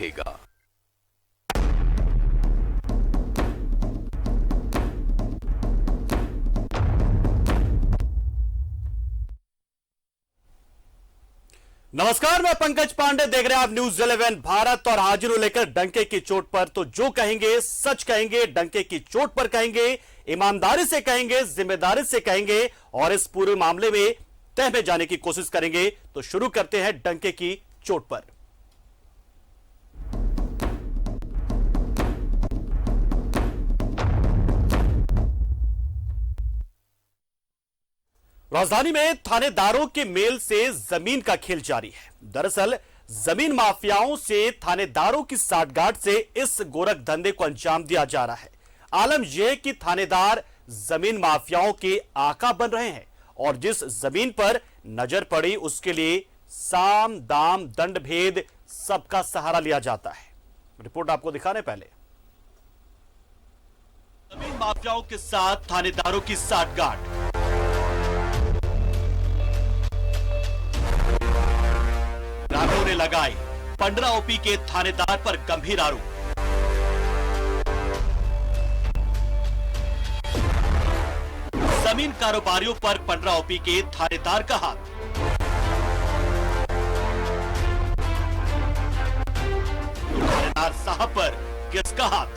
रहेगा। नमस्कार, मैं पंकज पांडे, देख रहे हैं आप न्यूज 11 भारत और हाजिर लेकर डंके की चोट पर। तो जो कहेंगे सच कहेंगे, डंके की चोट पर कहेंगे, ईमानदारी से कहेंगे, जिम्मेदारी से कहेंगे और इस पूरे मामले में तह में जाने की कोशिश करेंगे। तो शुरू करते हैं डंके की चोट पर। राजधानी में थानेदारों के मेल से जमीन का खेल जारी है। दरअसल जमीन माफियाओं से थानेदारों की साठगांठ से इस गोरख धंधे को अंजाम दिया जा रहा है। आलम यह कि थानेदार जमीन माफियाओं के आका बन रहे हैं और जिस जमीन पर नजर पड़ी उसके लिए साम दाम दंड भेद सबका सहारा लिया जाता है। रिपोर्ट आपको दिखाने पहले, जमीन माफियाओं के साथ थानेदारों की साठगांठ। ग्रामीणों ने लगाए 15 ओपी के थानेदार पर गंभीर आरोप। जमीन कारोबारियों पर 15 ओपी के थानेदार का हाथ। थानेदार साहब पर किसका हाथ?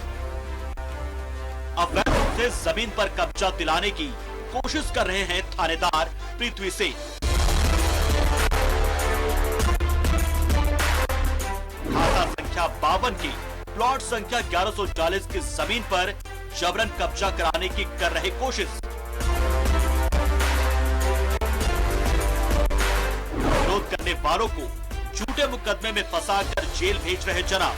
अवैध रूप से जमीन पर कब्जा दिलाने की कोशिश कर रहे हैं थानेदार पृथ्वी सिंह। खाता संख्या 52 की प्लॉट संख्या 1140 की जमीन पर जबरन कब्जा कराने की कर रहे कोशिश। विरोध करने वालों को झूठे मुकदमे में फंसाकर जेल भेज रहे जनाब।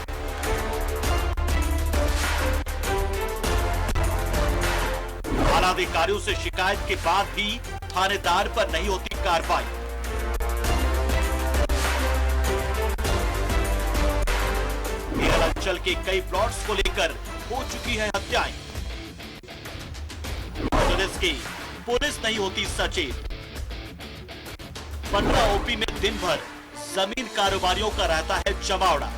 थानाधिकारियों से शिकायत के बाद भी थानेदार पर नहीं होती कार्रवाई। अंचल के कई प्लॉट्स को लेकर हो चुकी है हत्याएं। पुलिस नहीं होती सचेत। 15 ओपी में दिन भर जमीन कारोबारियों का रहता है जमावड़ा।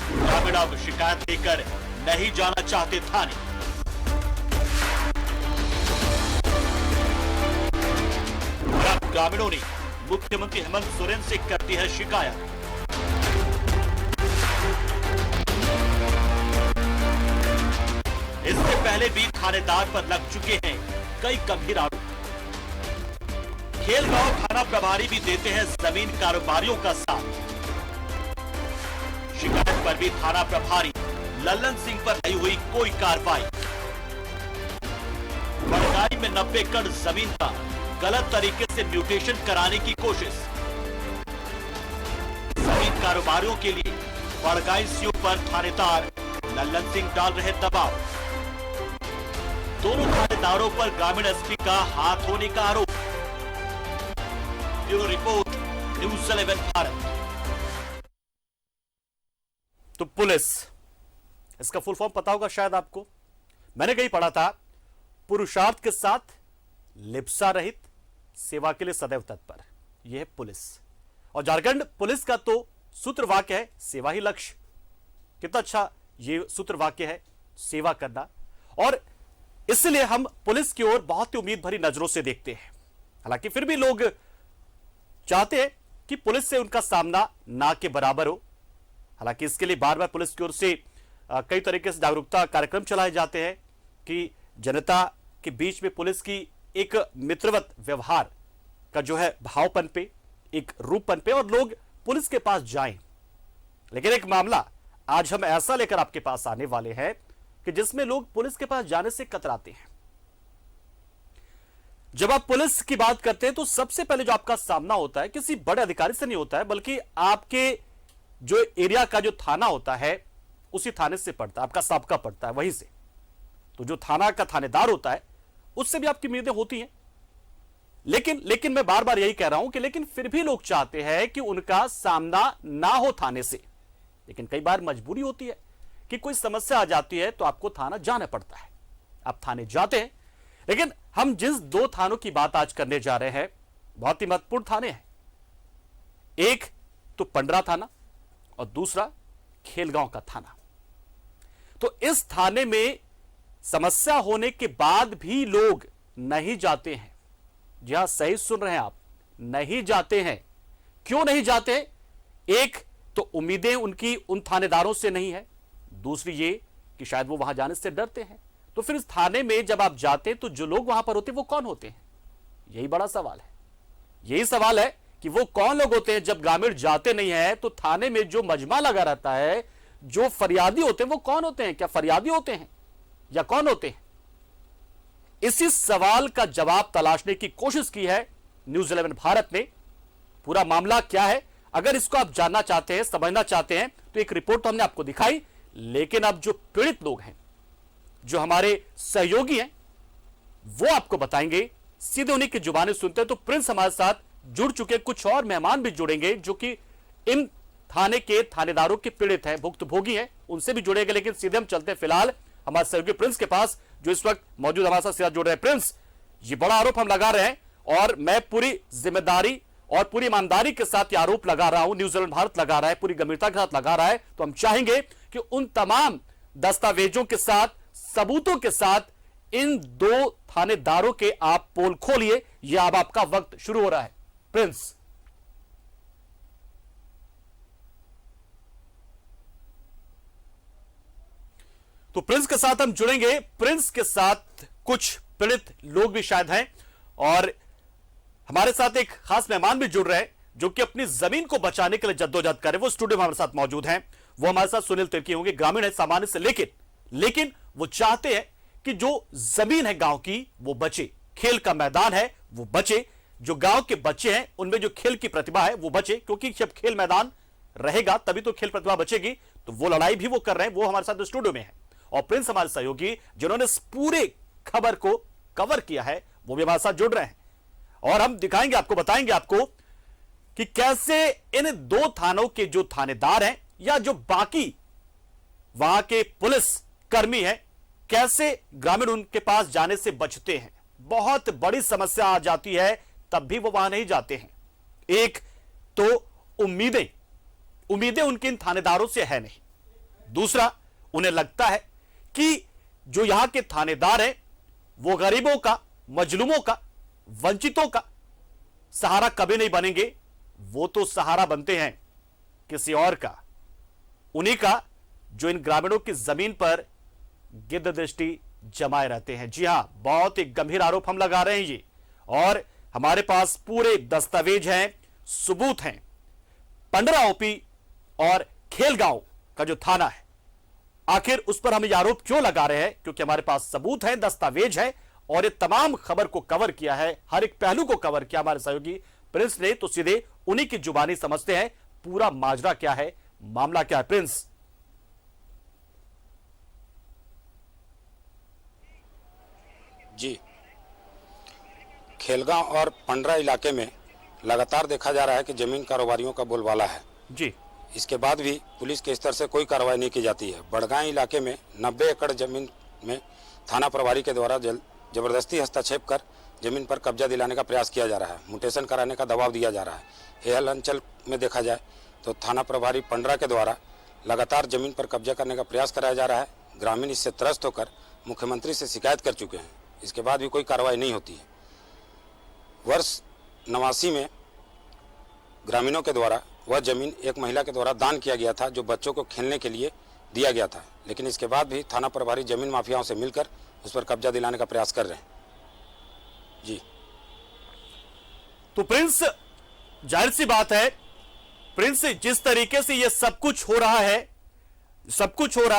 ग्रामीण अब शिकायत लेकर नहीं जाना चाहते थाने। अब ग्रामीणों ने मुख्यमंत्री हेमंत सोरेन से कर दी है शिकायत। इससे पहले भी थानेदार पर लग चुके हैं कई गंभीर आरोप। खेलगांव थाना प्रभारी भी देते हैं जमीन कारोबारियों का साथ। शिकायत पर भी थाना प्रभारी लल्लन सिंह पर नहीं हुई कोई कार्रवाई। बड़गाई में 90 एकड़ जमीन का गलत तरीके से म्यूटेशन कराने की कोशिश। जमीन कारोबारियों के लिए बड़गाई सीओ पर थानेदार लल्लन सिंह डाल रहे दबाव। दोनों थानेदारों पर ग्रामीण एसपी का हाथ होने का आरोप। Bureau report, news 11 Bharat. तो पुलिस, इसका फुल फॉर्म पता होगा शायद आपको। मैंने कहीं पढ़ा था, पुरुषार्थ के साथ लिप्सा रहित, सेवा के लिए सदैव तत्पर। यह है पुलिस। और झारखंड पुलिस का तो सूत्र वाक्य है, सेवा ही लक्ष्य। कितना अच्छा ये सूत्र वाक्य है, सेवा करना। और इसलिए हम पुलिस की ओर बहुत ही उम्मीद भरी नजरों से देखते हैं। हालांकि फिर भी लोग चाहते हैं कि पुलिस से उनका सामना ना के बराबर हो। हालांकि इसके लिए बार बार पुलिस की ओर से कई तरीके से जागरूकता कार्यक्रम चलाए जाते हैं कि जनता के बीच में पुलिस की एक मित्रवत व्यवहार का जो है भावपन पे, एक रूपपन पे, और लोग पुलिस के पास जाएं। लेकिन एक मामला आज हम ऐसा लेकर आपके पास आने वाले हैं कि जिसमें लोग पुलिस के पास जाने से कतराते हैं। जब आप पुलिस की बात करते हैं तो सबसे पहले जो आपका सामना होता है किसी बड़े अधिकारी से नहीं होता है, बल्कि आपके जो एरिया का जो थाना होता है उसी थाने से पड़ता है, आपका साबका पड़ता है वहीं से। तो जो थाना का थानेदार होता है उससे भी आपकी उम्मीदें होती हैं। लेकिन मैं बार बार यही कह रहा हूं कि लेकिन फिर भी लोग चाहते हैं कि उनका सामना ना हो थाने से। लेकिन कई बार मजबूरी होती है कि कोई समस्या आ जाती है तो आपको थाना जाना पड़ता है। आप थाने जाते हैं। लेकिन हम जिस दो थानों की बात आज करने जा रहे हैं बहुत ही महत्वपूर्ण थाने हैं। एक तो पंडरा थाना और दूसरा खेलगांव का थाना। तो इस थाने में समस्या होने के बाद भी लोग नहीं जाते हैं। जी हां, सही सुन रहे हैं आप, नहीं जाते हैं। क्यों नहीं जाते? एक तो उम्मीदें उनकी उन थानेदारों से नहीं है, दूसरी ये कि शायद वो वहां जाने से डरते हैं। तो फिर इस थाने में जब आप जाते हैं तो जो लोग वहां पर होते हैं वो कौन होते हैं? यही बड़ा सवाल है। यही सवाल है कि वो कौन लोग होते हैं। जब ग्रामीण जाते नहीं है तो थाने में जो मजमा लगा रहता है, जो फरियादी होते हैं वो कौन होते हैं? क्या फरियादी होते हैं या कौन होते हैं? इसी सवाल का जवाब तलाशने की कोशिश की है न्यूज़ 11 भारत ने। पूरा मामला क्या है, अगर इसको आप जानना चाहते हैं, समझना चाहते हैं, तो एक रिपोर्ट तो हमने आपको दिखाई, लेकिन अब जो पीड़ित लोग हैं, जो हमारे सहयोगी हैं, वो आपको बताएंगे। सीधे उन्हीं की जुबानी सुनते हैं। तो प्रिंस हमारे साथ जुड़ चुके, कुछ और मेहमान भी जुड़ेंगे जो कि इन थाने के थानेदारों के पीड़ित हैं, भुक्तभोगी हैं, उनसे भी जुड़ेंगे। लेकिन सीधे हम चलते हैं फिलहाल हमारे सहयोगी प्रिंस के पास, जो इस वक्त मौजूद हमारे साथ सीधा जुड़ रहे हैं। प्रिंस, ये बड़ा आरोप हम लगा रहे हैं और मैं पूरी जिम्मेदारी और पूरी ईमानदारी के साथ ये आरोप लगा रहा हूं, न्यूज़ 11 भारत लगा रहा है, पूरी गंभीरता के साथ लगा रहा है। तो हम चाहेंगे कि उन तमाम दस्तावेजों के साथ, सबूतों के साथ इन दो थानेदारों के आप पोल खोलिए। यह अब आपका वक्त शुरू हो रहा है प्रिंस। तो प्रिंस के साथ हम जुड़ेंगे। प्रिंस के साथ कुछ पीड़ित लोग भी शायद हैं और हमारे साथ एक खास मेहमान भी जुड़ रहे हैं जो कि अपनी जमीन को बचाने के लिए जद्दोजहद कर रहे हैं। वो स्टूडियो में हमारे साथ मौजूद हैं। वो हमारे साथ सुनील तिर्की होंगे, ग्रामीण है सामान्य से, लेकिन वो चाहते हैं कि जो जमीन है गांव की वो बचे, खेल का मैदान है वो बचे, जो गांव के बच्चे हैं उनमें जो खेल की प्रतिभा है वो बचे, क्योंकि जब खेल मैदान रहेगा तभी तो खेल प्रतिभा बचेगी। तो वो लड़ाई भी वो कर रहे हैं। वो हमारे साथ स्टूडियो में है और प्रिंस हमारे सहयोगी जिन्होंने इस पूरे खबर को कवर किया है वो भी हमारे साथ जुड़ रहे हैं और हम दिखाएंगे आपको, बताएंगे आपको कि कैसे इन दो थानों के जो थानेदार हैं या जो बाकी वहां के पुलिस कर्मी हैं, कैसे ग्रामीण उनके पास जाने से बचते हैं। बहुत बड़ी समस्या आ जाती है तब भी वो वहां नहीं जाते हैं। एक तो उम्मीदें उनके इन थानेदारों से है नहीं, दूसरा उन्हें लगता है कि जो यहां के थानेदार हैं वो गरीबों का, मजलूमों का, वंचितों का सहारा कभी नहीं बनेंगे। वो तो सहारा बनते हैं किसी और का, उन्हीं का जो इन ग्रामीणों की जमीन पर गिद्ध दृष्टि जमाए रहते हैं। जी हां, बहुत एक गंभीर आरोप हम लगा रहे हैं ये, और हमारे पास पूरे दस्तावेज हैं, सबूत हैं। पंडरा ओपी और खेलगांव का जो थाना है, आखिर उस पर हम ये आरोप क्यों लगा रहे हैं? क्योंकि हमारे पास सबूत है, दस्तावेज है और ये तमाम खबर को कवर किया है, हर एक पहलू को कवर किया हमारे सहयोगी प्रिंस ने। तो सीधे उन्हीं की जुबानी समझते हैं पूरा माजरा क्या है, मामला क्या है। प्रिंस, जी, खेलगांव और पंडरा इलाके में लगातार देखा जा रहा है कि जमीन कारोबारियों का बोलबाला है जी। इसके बाद भी पुलिस के स्तर से कोई कार्रवाई नहीं की जाती है। बड़गांव इलाके में 90 एकड़ जमीन में थाना प्रभारी के द्वारा जबरदस्ती हस्तक्षेप कर जमीन पर कब्जा दिलाने का प्रयास किया जा रहा है, मुटेशन कराने का दबाव दिया जा रहा है। हेहल अंचल में देखा जाए तो थाना प्रभारी पंडरा के द्वारा लगातार जमीन पर कब्जा करने का प्रयास कराया जा रहा है। ग्रामीण इससे त्रस्त होकर मुख्यमंत्री से शिकायत कर चुके हैं, इसके बाद भी कोई कार्रवाई नहीं होती है। वर्ष 89 में ग्रामीणों के द्वारा वह जमीन एक महिला के द्वारा दान किया गया था, जो बच्चों को खेलने के लिए दिया गया था, लेकिन इसके बाद भी थाना प्रभारी जमीन माफियाओं से मिलकर उस पर कब्जा दिलाने का प्रयास कर रहे हैं। जी, तो प्रिंस, जाहिर सी बात है प्रिंस, जिस तरीके से यह सब कुछ हो रहा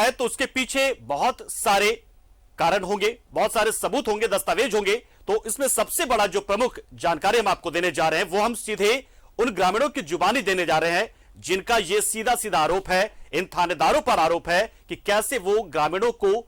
है तो उसके पीछे बहुत सारे कारण होंगे, बहुत सारे सबूत होंगे, दस्तावेज होंगे। तो इसमें सबसे बड़ा जो प्रमुख जानकारी हम आपको देने जा रहे हैं वो हम सीधे उन ग्रामीणों की जुबानी देने जा रहे हैं जिनका यह सीधा सीधा आरोप है, इन थानेदारों पर आरोप है कि कैसे वो ग्रामीणों को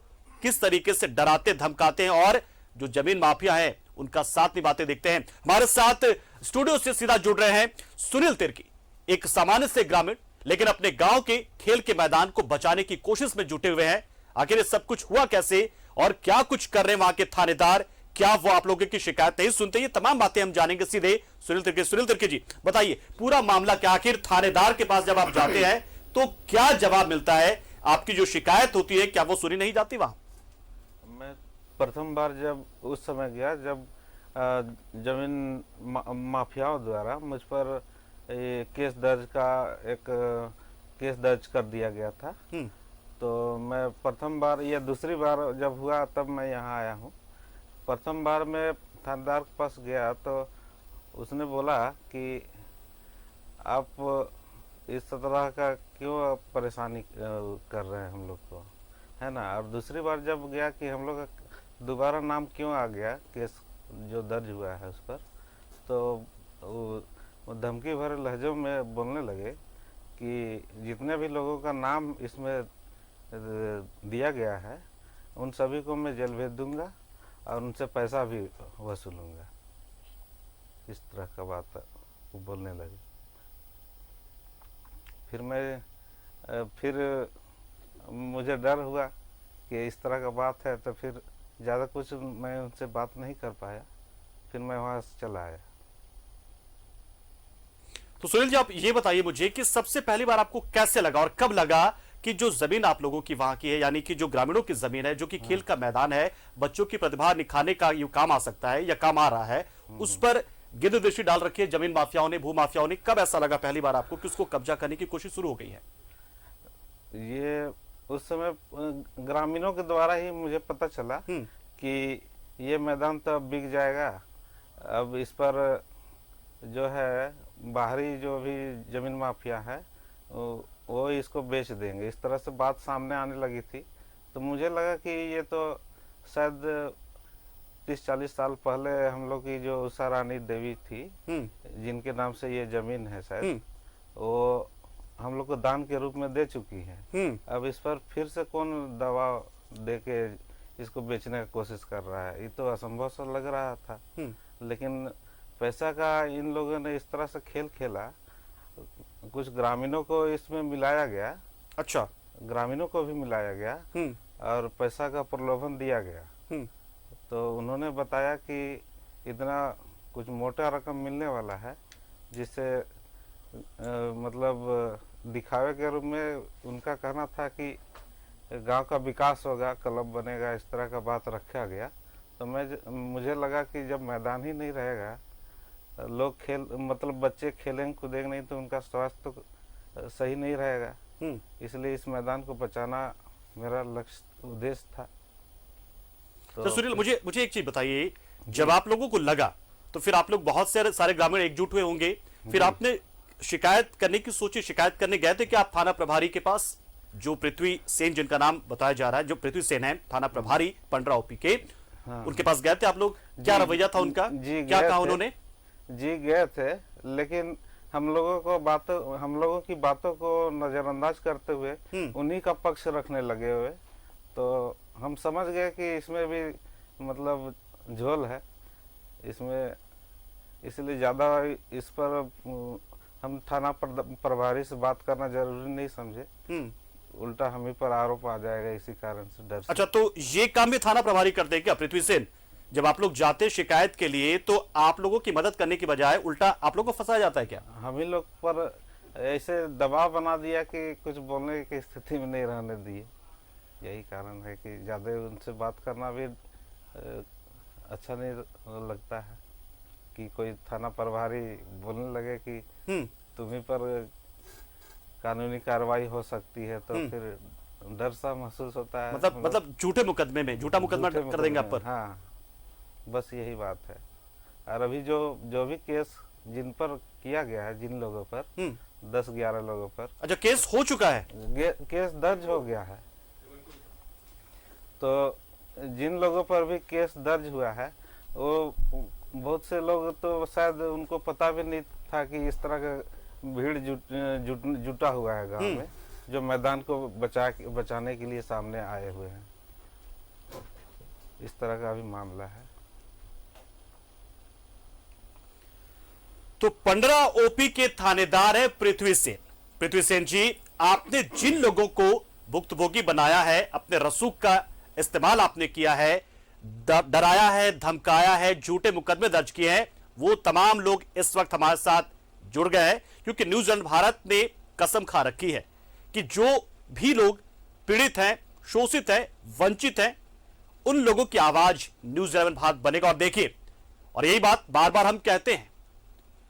किस तरीके से डराते धमकाते हैं और जो जमीन माफिया है उनका साथ निभाते दिखते हैं। हमारे साथ स्टूडियो से सीधा जुड़ रहे हैं सुनील तिर्की, एक सामान्य से ग्रामीण, लेकिन अपने गांव के खेल के मैदान को बचाने की कोशिश में जुटे हुए हैं। आखिर ये सब कुछ हुआ कैसे और क्या कुछ कर रहे हैं वहां के थानेदार, क्या वो आप लोगों की शिकायत नहीं सुनते? ये तमाम बातें हम जानेंगे सीधे सुनील तिर्की जी, बताइए पूरा मामला क्या? आखिर थानेदार के पास जब आप जाते हैं तो क्या जवाब मिलता है? आपकी जो शिकायत होती है क्या वो सुनी नहीं जाती वहां? मैं प्रथम बार जब उस समय गया जब जमीन माफियाओं द्वारा मुझ पर ये केस दर्ज कर दिया गया था। तो मैं प्रथम बार या दूसरी बार जब हुआ तब मैं यहाँ आया हूँ। प्रथम बार मैं थानेदार के पास गया तो उसने बोला कि आप इस तरह का क्यों परेशानी कर रहे हैं हम लोग को, है ना। और दूसरी बार जब गया कि हम लोग का दोबारा नाम क्यों आ गया केस जो दर्ज हुआ है उस पर, तो वो धमकी भरे लहजों में बोलने लगे कि जितने भी लोगों का नाम इसमें दिया गया है उन सभी को मैं जेल भेज दूंगा और उनसे पैसा भी वसूलूंगा। इस तरह का बात वो बोलने लगे। फिर मुझे डर हुआ कि इस तरह का बात है, तो फिर ज़्यादा कुछ मैं उनसे बात नहीं कर पाया। फिर मैं वहाँ से चला आया। तो सुनील जी, आप ये बताइए मुझे कि सबसे पहली बार आपको कैसे लगा और कब लगा कि जो जमीन आप लोगों की वहां की है, यानी कि जो ग्रामीणों की जमीन है, जो कि खेल का मैदान है, बच्चों की प्रतिभा निखारने का ये काम आ सकता है या काम आ रहा है, उस पर गिद्ध दृष्टि डाल रखी है जमीन माफियाओं ने, भू माफियाओं ने? कब ऐसा लगा पहली बार आपको कि उसको कब्जा करने की कोशिश शुरू हो गई है? ये उस समय ग्रामीणों के द्वारा ही मुझे पता चला कि ये मैदान तो अब बिक जाएगा, अब इस पर जो है बाहरी जो भी जमीन माफिया है वो इसको बेच देंगे। इस तरह से बात सामने आने लगी थी। तो मुझे लगा कि ये तो शायद 30-40 साल पहले हम लोग की जो उषा रानी देवी थी जिनके नाम से ये जमीन है शायद, वो हम लोग को दान के रूप में दे चुकी है। अब इस पर फिर से कौन दबाव दे के इसको बेचने की कोशिश कर रहा है, ये तो असंभव सा लग रहा था। लेकिन पैसा का इन लोगों ने इस तरह से खेल खेला, कुछ ग्रामीणों को इसमें मिलाया गया। अच्छा, ग्रामीणों को भी मिलाया गया और पैसा का प्रलोभन दिया गया। तो उन्होंने बताया कि इतना कुछ मोटा रकम मिलने वाला है, जिससे मतलब दिखावे के रूप में उनका कहना था कि गांव का विकास होगा, क्लब बनेगा, इस तरह का बात रखा गया। तो मुझे लगा कि जब मैदान ही नहीं रहेगा, लोग मतलब बच्चे खेलेंगे कूदेंगे नहीं, तो उनका स्वास्थ्य तो सही नहीं रहेगा। इसलिए इस मैदान को बचाना मेरा लक्ष्य उद्देश्य था। तो सुनील, मुझे एक चीज बताइए, जब आप लोगों को लगा तो फिर आप लोग बहुत सारे ग्रामीण एकजुट हुए होंगे, फिर आपने शिकायत करने की सोची, शिकायत करने गए थे कि आप थाना प्रभारी के पास, जो पृथ्वी सेन जिनका नाम बताया जा रहा है, जो पृथ्वी सेन है थाना प्रभारी पंडरा ओपी के, उनके पास गए थे आप लोग? क्या रवैया था उनका, क्या कहा उन्होंने? जी गए थे, लेकिन हम लोगों की बातों को नजरअंदाज करते हुए उन्हीं का पक्ष रखने लगे हुए। तो हम समझ गए कि इसमें भी मतलब झोल है इसमें, इसलिए ज़्यादा इस पर हम थाना प्रभारी से बात करना जरूरी नहीं समझे। उल्टा हम ही पर आरोप आ जाएगा, इसी कारण से डर से। अच्छा, तो ये काम भी थाना प्रभारी करते हैं क्या, पृथ्वी सेन? जब आप लोग जाते शिकायत के लिए तो आप लोगों की मदद करने की बजाय उल्टा आप लोगों को फंसाया जाता है क्या? हम ही लोग पर ऐसे दबाव बना दिया कि कुछ बोलने की स्थिति में नहीं रहने दिए। यही कारण है कि ज़्यादा उनसे बात करना भी अच्छा नहीं लगता है कि कोई थाना प्रभारी बोलने लगे कि तुम्हीं पर कानूनी कार्रवाई हो सकती है, तो फिर डर सा महसूस होता है। मतलब झूठे मुकदमे में झूठा मुकदमा कर देंगे आप पर? हाँ, बस यही बात है। और अभी जो भी केस जिन पर किया गया है, जिन लोगों पर 10-11 लोगों पर। अच्छा, केस हो चुका है? केस दर्ज हो गया है। तो जिन लोगों पर भी केस दर्ज हुआ है, वो बहुत से लोग तो शायद उनको पता भी नहीं था कि इस तरह का भीड़ जुटा हुआ है गांव में, जो मैदान को बचाने के लिए सामने आए हुए हैं। इस तरह का भी मामला है। तो पंडरा ओपी के थानेदार है पृथ्वी सेन। पृथ्वी सेन जी, आपने जिन लोगों को भुक्तभोगी बनाया है, अपने रसूख का इस्तेमाल आपने किया है, डराया है, धमकाया है, झूठे मुकदमे दर्ज किए हैं, वो तमाम लोग इस वक्त हमारे साथ जुड़ गए हैं, क्योंकि न्यूजीलैंड भारत ने कसम खा रखी है कि जो भी लोग पीड़ित हैं, शोषित हैं, वंचित हैं, उन लोगों की आवाज न्यूज़ 11 भारत बनेगा। और देखिए, और यही बात बार बार हम कहते हैं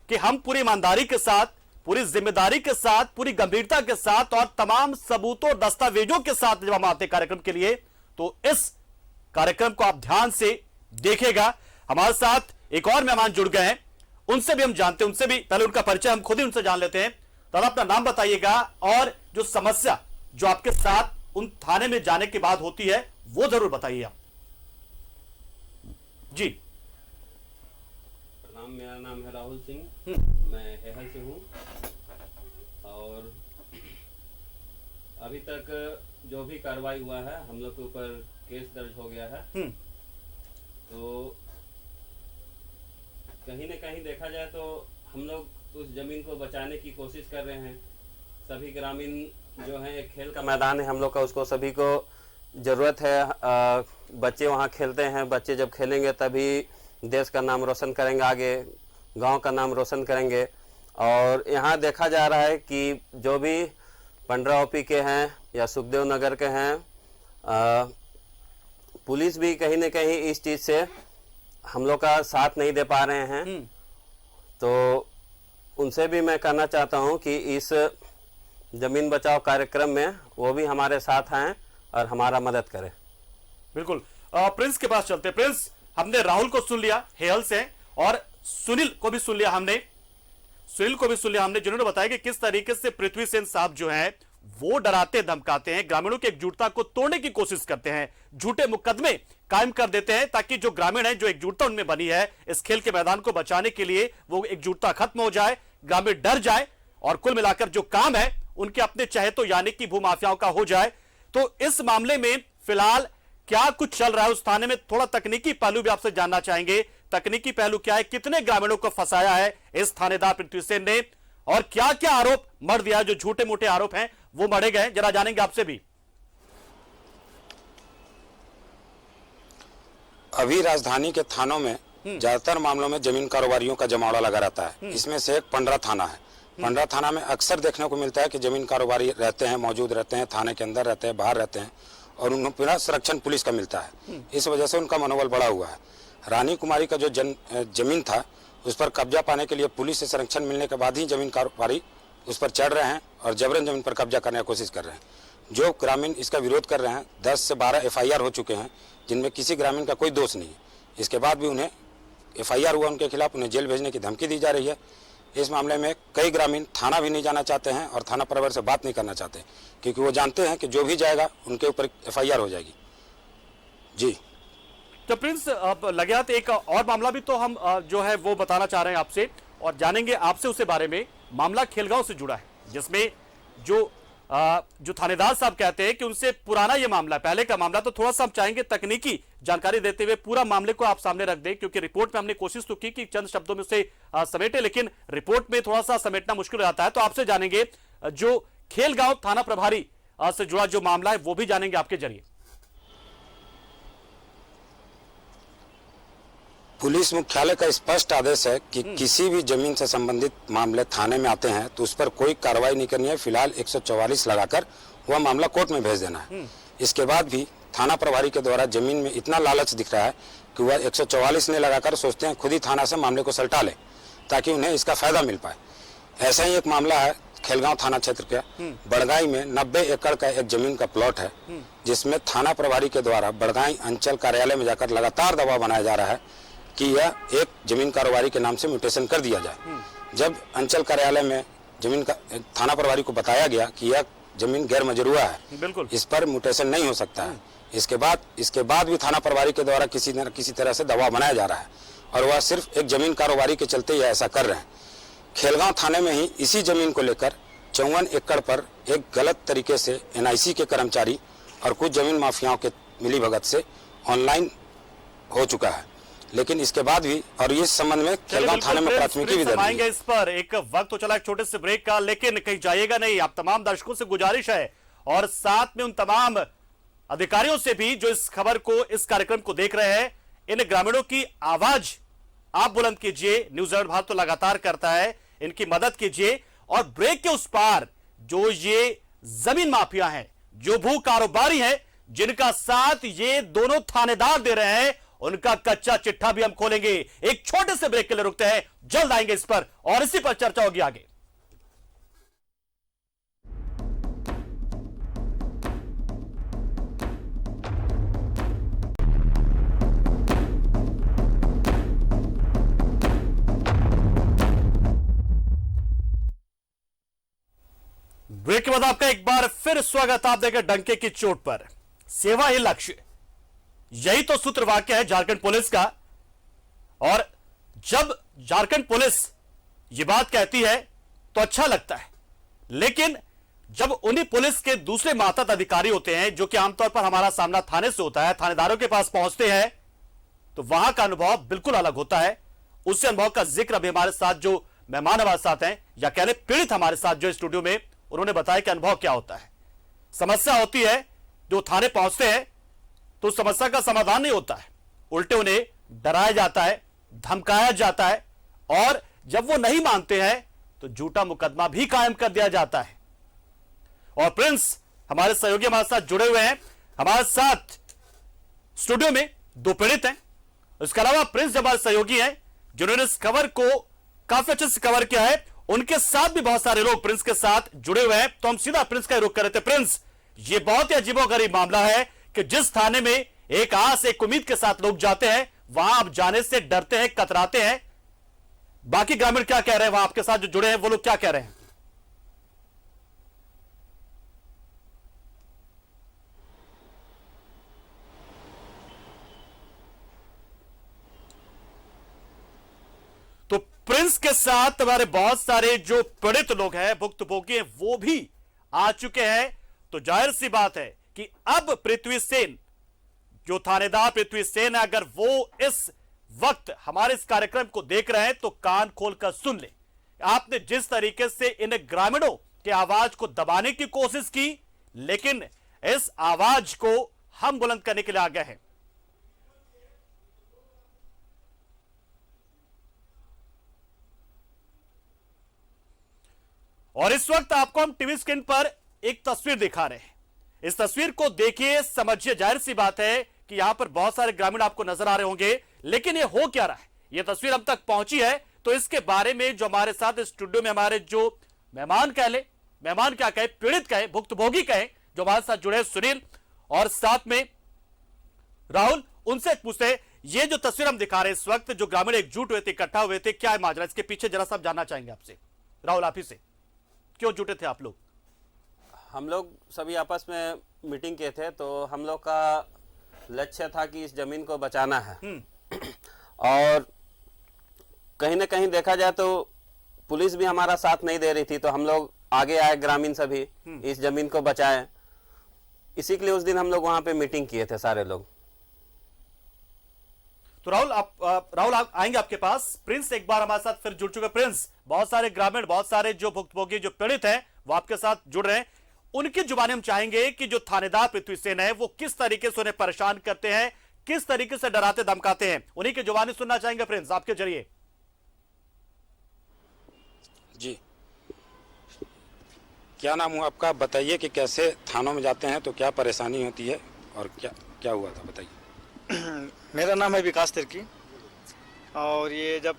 कि हम पूरी ईमानदारी के साथ, पूरी जिम्मेदारी के साथ, पूरी गंभीरता के साथ और तमाम सबूतों और दस्तावेजों के साथ जब हम आते कार्यक्रम के लिए, तो इस कार्यक्रम को आप ध्यान से देखिएगा। हमारे साथ एक और मेहमान जुड़ गए हैं, उनसे भी हम जानते हैं, उनसे भी पहले उनका परिचय हम खुद ही उनसे जान लेते हैं। दादा, अपना नाम बताइएगा और जो समस्या जो आपके साथ उन थाने में जाने के बाद होती है वो जरूर बताइए आप जी। मेरा नाम है राहुल सिंह, मैं हेहल से हूँ और अभी तक जो भी कार्रवाई हुआ है हम लोग के ऊपर केस दर्ज हो गया है। तो कहीं न कहीं देखा जाए तो हम लोग उस जमीन को बचाने की कोशिश कर रहे हैं। सभी ग्रामीण जो है, एक खेल का मैदान है हम लोग का, उसको सभी को ज़रूरत है। बच्चे वहाँ खेलते हैं, बच्चे जब खेलेंगे तभी देश का नाम रोशन करेंगे, आगे गांव का नाम रोशन करेंगे। और यहाँ देखा जा रहा है कि जो भी पंडरा ओपी के हैं या सुखदेव नगर के हैं, पुलिस भी कहीं न कहीं इस चीज़ से हम लोग का साथ नहीं दे पा रहे हैं। तो उनसे भी मैं कहना चाहता हूँ कि इस जमीन बचाओ कार्यक्रम में वो भी हमारे साथ आएँ और हमारा मदद करें। बिल्कुल। प्रिंस के पास चलते। प्रिंस, हमने राहुल को सुन लिया हेयल से, और सुनील को भी सुन लिया हमने, जिन्होंने बताया कि किस तरीके से पृथ्वी सेन साहब जो हैं वो डराते धमकाते हैं, ग्रामीणों की एकजुटता को तोड़ने की कोशिश करते हैं, झूठे मुकदमे कायम कर देते हैं ताकि जो ग्रामीण है, जो एकजुटता उनमें बनी है इस खेल के मैदान को बचाने के लिए, वो एकजुटता खत्म हो जाए, ग्रामीण डर जाए और कुल मिलाकर जो काम है उनके अपने चहेतों यानी कि भूमाफियाओं का हो जाए। तो इस मामले में फिलहाल क्या कुछ चल रहा है उस थाने में? थोड़ा तकनीकी पहलू भी आपसे जानना चाहेंगे। तकनीकी पहलू क्या है, कितने ग्रामीणों को फंसाया है इस थानेदार पृथ्वी सेन ने, और क्या क्या आरोप मढ़ दिया, जो झूठे मोटे आरोप हैं वो मढ़े गए, जरा जानेंगे आपसे भी। अभी राजधानी के थानों में ज्यादातर मामलों में जमीन कारोबारियों का जमावड़ा लगा रहता है। इसमें से एक पंडरा थाना है। पंडरा थाना में अक्सर देखने को मिलता है कि जमीन कारोबारी रहते हैं, मौजूद रहते हैं, थाने के अंदर रहते हैं, बाहर रहते हैं, और उन्हें पूरा संरक्षण पुलिस का मिलता है। इस वजह से उनका मनोबल बढ़ा हुआ है। रानी कुमारी का जो जमीन था उस पर कब्जा पाने के लिए पुलिस से संरक्षण मिलने के बाद ही जमीन कारोबारी उस पर चढ़ रहे हैं और जबरन जमीन पर कब्जा करने की कोशिश कर रहे हैं। जो ग्रामीण इसका विरोध कर रहे हैं, 10 से 12 FIR हो चुके हैं, जिनमें किसी ग्रामीण का कोई दोष नहीं है। इसके बाद भी उन्हें FIR हुआ उनके खिलाफ, उन्हें जेल भेजने की धमकी दी जा रही है। इस मामले में कई ग्रामीण थाना भी नहीं जाना चाहते हैं और थाना प्रभारी से बात नहीं करना चाहते, क्योंकि वो जानते हैं कि जो भी जाएगा उनके ऊपर FIR हो जाएगी। जी तो प्रिंस, अब लगे हाथ एक और मामला भी तो हम जो है वो बताना चाह रहे हैं आपसे और जानेंगे आपसे उसके बारे में। मामला खेलगांव से जुड़ा है, जिसमें जो थानेदार साहब कहते हैं कि उनसे पुराना ये मामला, पहले का मामला, तो थोड़ा सा हम चाहेंगे तकनीकी जानकारी देते हुए पूरा मामले को आप सामने रख दें, क्योंकि रिपोर्ट में हमने कोशिश तो की कि चंद शब्दों में उसे समेटे, लेकिन रिपोर्ट में थोड़ा सा समेटना मुश्किल हो जाता है। तो आपसे जानेंगे जो खेलगांव थाना प्रभारी से जुड़ा जो मामला है वो भी जानेंगे आपके जरिए। पुलिस मुख्यालय का स्पष्ट आदेश है कि किसी भी जमीन से संबंधित मामले थाने में आते हैं तो उस पर कोई कार्रवाई नहीं करनी है। फिलहाल 144 लगाकर वह मामला कोर्ट में भेज देना है। इसके बाद भी थाना प्रभारी के द्वारा जमीन में इतना लालच दिख रहा है कि वह 144 नहीं लगाकर सोचते हैं खुद ही थाना से मामले को सलटा ले ताकि उन्हें इसका फायदा मिल पाए। ऐसा ही एक मामला है खेलगांव थाना क्षेत्र के बड़गाई में 90 एकड़ का एक जमीन का प्लॉट है, जिसमें थाना प्रभारी के द्वारा बड़गाई अंचल कार्यालय में जाकर लगातार दबाव बनाया जा रहा है कि यह एक जमीन कारोबारी के नाम से म्यूटेशन कर दिया जाए। जब अंचल कार्यालय में जमीन का थाना प्रभारी को बताया गया कि यह जमीन गैर मजरूआ है, बिल्कुल इस पर म्यूटेशन नहीं हो सकता है, इसके बाद भी थाना प्रभारी के द्वारा किसी तरह से दबाव बनाया जा रहा है और वह सिर्फ एक जमीन कारोबारी के चलते यह ऐसा कर रहे हैं। खेलगांव थाने में ही इसी जमीन को लेकर 54 एकड़ पर एक गलत तरीके से NIC के कर्मचारी और कुछ जमीन माफियाओं के मिलीभगत से ऑनलाइन हो चुका है, लेकिन इसके बाद भी, और इस संबंध में खेलगांव थाने में प्राथमिकी भी दर्ज है। इस पर एक वक्त तो चला एक छोटे से ब्रेक का, लेकिन कहीं जाइएगा नहीं। आप तमाम दर्शकों से गुजारिश है और साथ में उन तमाम अधिकारियों से भी जो इस खबर को, इस कार्यक्रम को देख रहे हैं, इन ग्रामीणों की आवाज आप बुलंद कीजिए। न्यूज़ 11 भारत तो लगातार करता है, इनकी मदद कीजिए। और ब्रेक के उस पार जो ये जमीन माफिया हैं, जो भू कारोबारी हैं, जिनका साथ ये दोनों थानेदार दे रहे हैं, उनका कच्चा चिट्ठा भी हम खोलेंगे। एक छोटे से ब्रेक के लिए रुकते हैं, जल्द आएंगे इस पर और इसी पर चर्चा होगी आगे। ब्रेक के बाद आपका एक बार फिर स्वागत। आप देखें डंके की चोट पर, सेवा ही लक्ष्य, यही तो सूत्र वाक्य है झारखंड पुलिस का। और जब झारखंड पुलिस ये बात कहती है तो अच्छा लगता है, लेकिन जब उन्हीं पुलिस के दूसरे मातहत अधिकारी होते हैं, जो कि आमतौर पर हमारा सामना थाने से होता है, थानेदारों के पास पहुंचते हैं, तो वहां का अनुभव बिल्कुल अलग होता है। उस अनुभव का जिक्र अभी हमारे साथ जो मेहमान हमारे साथ हैं, या कह लें पीड़ित हमारे साथ जो स्टूडियो में, उन्होंने बताया कि अनुभव क्या होता है। समस्या होती है, जो थाने पहुंचते हैं तो समस्या का समाधान नहीं होता है, उल्टे उन्हें डराया जाता है, धमकाया जाता है, और जब वो नहीं मानते हैं तो झूठा मुकदमा भी कायम कर दिया जाता है। और प्रिंस हमारे सहयोगी हमारे साथ जुड़े हुए हैं, हमारे साथ स्टूडियो में दो पीड़ित हैं, इसके अलावा प्रिंस हमारे सहयोगी हैं जिन्होंने इस खबर को काफी अच्छे से कवर किया है, उनके साथ भी बहुत सारे लोग प्रिंस के साथ जुड़े हुए हैं। तो हम सीधा प्रिंस का रुख कर रहे थे। प्रिंस, ये बहुत ही अजीबोगरीब मामला है कि जिस थाने में एक आस एक उम्मीद के साथ लोग जाते हैं, वहां आप जाने से डरते हैं, कतराते हैं। बाकी ग्रामीण क्या कह रहे हैं, वहां आपके साथ जो जुड़े हैं वो लोग क्या कह रहे हैं? तो प्रिंस के साथ हमारे बहुत सारे जो पीड़ित लोग हैं, भुक्तभोगी हैं, वो भी आ चुके हैं। तो जाहिर सी बात है कि अब पृथ्वी सेन, जो थानेदार पृथ्वी सेन है, अगर वो इस वक्त हमारे इस कार्यक्रम को देख रहे हैं तो कान खोलकर सुन ले। आपने जिस तरीके से इन ग्रामीणों के आवाज को दबाने की कोशिश की, लेकिन इस आवाज को हम बुलंद करने के लिए आ गए हैं। और इस वक्त आपको हम टीवी स्क्रीन पर एक तस्वीर दिखा रहे हैं। इस तस्वीर को देखिए, समझिए। जाहिर सी बात है कि यहां पर बहुत सारे ग्रामीण आपको नजर आ रहे होंगे, लेकिन ये हो क्या रहा है, ये तस्वीर हम तक पहुंची है, तो इसके बारे में जो हमारे साथ स्टूडियो में हमारे जो मेहमान कह ले, मेहमान क्या कहे, पीड़ित कहे, भुक्तभोगी कहे, जो हमारे साथ जुड़े सुनील और साथ में राहुल, उनसे पूछते हैं, ये जो तस्वीर हम दिखा रहे हैं इस वक्त, जो ग्रामीण एकजुट हुए थे, इकट्ठा हुए थे, क्या है माजरा, इसके पीछे जरा सा जानना चाहेंगे आपसे। राहुल, आप ही से, क्यों जुटे थे आप लोग? हम लोग सभी आपस में मीटिंग किए थे, तो हम लोग का लक्ष्य था कि इस जमीन को बचाना है। और कहीं ना कहीं देखा जाए तो पुलिस भी हमारा साथ नहीं दे रही थी, तो हम लोग आगे आए, ग्रामीण सभी इस जमीन को बचाएं। इसी के लिए उस दिन हम लोग वहां पे मीटिंग किए थे सारे लोग। तो राहुल आप आएंगे आपके पास। प्रिंस एक बार हमारे साथ फिर जुड़ चुके। प्रिंस, बहुत सारे ग्रामीण, बहुत सारे जो भुक्तभोगी, जो पीड़ित हैं, वो आपके साथ जुड़ रहे हैं। उनकी जुबानी हम चाहेंगे कि जो थानेदार पृथ्वी सेन है, वो किस तरीके से उन्हें परेशान करते हैं, किस तरीके से डराते धमकाते हैं, उन्हीं की जुबानी सुनना चाहेंगे। प्रिंस, आपके जरिए। जी, क्या नाम हुआ आपका? बताइए कि कैसे थानों में जाते हैं तो क्या परेशानी होती है और क्या क्या हुआ था, बताइए। मेरा नाम है विकास तिर्की। और ये जब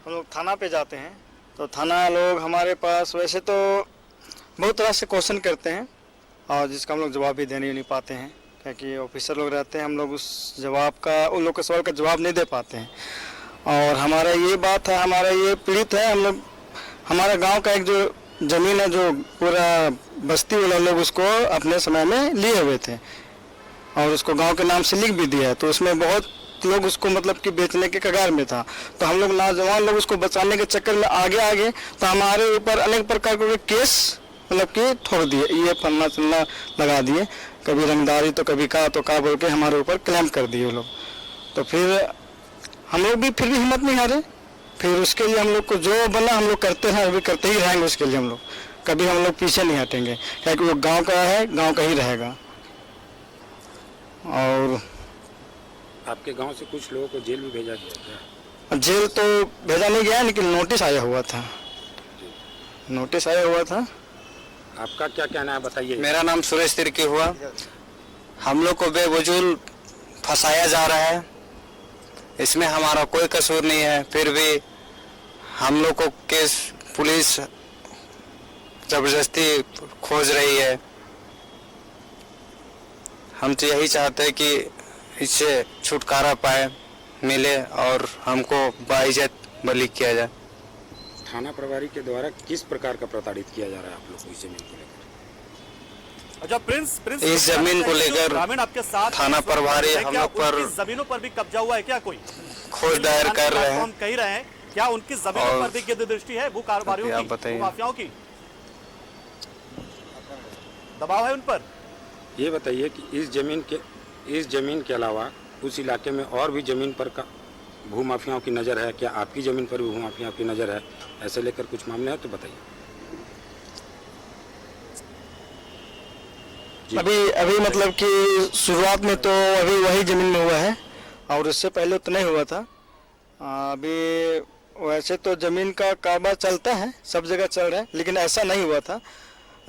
हम लोग थाना पे जाते हैं तो थाना लोग हमारे पास वैसे तो बहुत तरह से क्वेश्चन करते हैं, और जिसका हम लोग जवाब भी दे नहीं पाते हैं, क्योंकि ऑफिसर लोग रहते हैं, हम लोग उस जवाब का, उन लोग के सवाल का जवाब नहीं दे पाते हैं। और हमारा ये बात है, हमारा ये पीड़ित है, हम लोग, हमारा गांव का एक जो ज़मीन है, जो पूरा बस्ती वाला लोग उसको अपने समय में लिए हुए थे और उसको गांव के नाम से लिख भी दिया है, तो उसमें बहुत लोग उसको मतलब कि बेचने के कगार में था। तो हम लोग नौजवान लोग उसको बचाने के चक्कर में आगे तो हमारे ऊपर अनेक प्रकार के केस मतलब कि ठोक दिए, ये फलना चलना लगा दिए, कभी रंगदारी तो कभी का बोल के हमारे ऊपर क्लेम कर दिए लोग। तो फिर हम लोग भी फिर भी हिम्मत नहीं हारे, फिर उसके लिए हम लोग को जो बना हम लोग करते हैं, अभी करते ही रहेंगे। उसके लिए हम लोग कभी हम लोग पीछे नहीं हटेंगे, क्योंकि वो गाँव का है, गाँव का ही रहेगा। और आपके गांव से कुछ लोगों को जेल भी भेजा गया क्या? जेल तो भेजा नहीं गया, लेकिन नोटिस आया हुआ था, नोटिस आया हुआ था। आपका क्या कहना है, बताइए। मेरा नाम सुरेश तिर्की हुआ। हम लोग को बेवजूल फंसाया जा रहा है, इसमें हमारा कोई कसूर नहीं है, फिर भी हम लोग को केस पुलिस जबरदस्ती खोज रही है। हम तो यही चाहते हैं कि इससे छुटकारा पाए मिले और हमको बाइज्जत बरी किया जाए। थाना प्रभारी के द्वारा किस प्रकार का प्रताड़ित किया जा रहा है आप लोग को इस जमीन को लेकर? अच्छा प्रिंस, इस जमीन को लेकर ग्रामीण आपके साथ थाना प्रभारी हम लोग पर जमीनों पर भी कब्जा हुआ है क्या? कोई खोज दायर कर रहे हैं। हम कह रहे हैं क्या उनकी जमीनों पर भी गिरद दृष्टि है? भू कारोबारियों की, माफियाओं की दबाव है उन पर? ये बताइए कि इस जमीन के अलावा उस इलाके में और भी जमीन पर का भूमाफियाओं की नज़र है क्या? आपकी ज़मीन पर भी भूमाफियाओं की नज़र है? ऐसे लेकर कुछ मामले हैं तो बताइए। अभी मतलब कि शुरुआत में तो अभी वही जमीन में हुआ है और इससे पहले तो नहीं हुआ था। अभी वैसे तो जमीन का कारोबार चलता है, सब जगह चल रहा है, लेकिन ऐसा नहीं हुआ था।